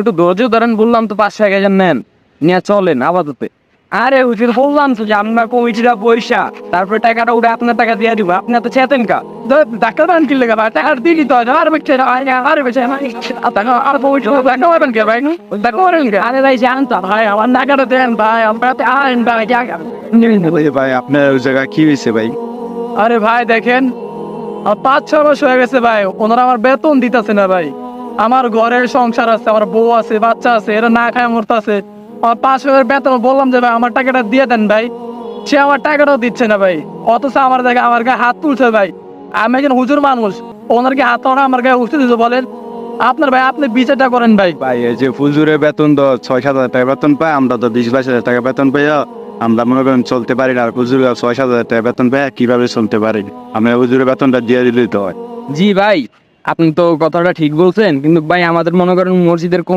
একটু ধৈর্য ধরেন, বললাম তো 5,000 নেন, নিয়ে চলেন আপাতত। আরে হুজুর বললাম তো যে আমরা কমিটিরা পয়সা, তারপরে টাকাটা উঠে আপনার টাকা দিয়ে দিব, আপনি তো চেতেন কা ডাক্তার বান কিনলে ভাই টাকা দিলি তো আর বেচে আর বেচে আর পয়সা দেখা হবেন কে ভাই, দেখা হবেন কে? আরে ভাই জানতো ভাই আমার টাকাটা দেন ভাই, আমরা তো আইন ভাই টাকা। ভাই আপনার ওই জায়গায় কি হয়েছে ভাই? আরে ভাই দেখেন, 5-6 মাস হয়ে গেছে ভাই, ওনারা আমার বেতন দিতেছে না ভাই। আমার ঘরের সংসার আছে, আমার বউ আছে, বাচ্চা আছে, এরা না খায় মরতেছে। আমার 5 মাসের বেতন বললাম যে ভাই আমার টাকাটা দিয়ে দেন ভাই, সে আমার টাকাটাও দিচ্ছে না ভাই। অথচ আমার দেখে আমার গায়ে হাত তুলছে ভাই। আমি একজন হুজুর মানুষ, ওনার কি হাত তোলা আমার গায়ে উঠতে দিচ্ছে বলেন? আপনার ভাই আপনি বিচারটা করেন ভাই। ভাই এই যে ফুলজুরের বেতন তো 6-7 হাজার টাকা বেতন পায়, আমরা তো 20-22 হাজার টাকা বেতন পাই, আমরা মনে করেন চলতে পারি না। আর ফুলজুরে 6-7 হাজার টাকা বেতন পাই, কিভাবে চলতে পারি? আমরা হুজুরের বেতনটা দিয়ে দিলেই তো হয়। জি ভাই, আপনি তো কথাটা ঠিক বলছেন, কিন্তু ভাই আমাদের মনে করেন মসজিদের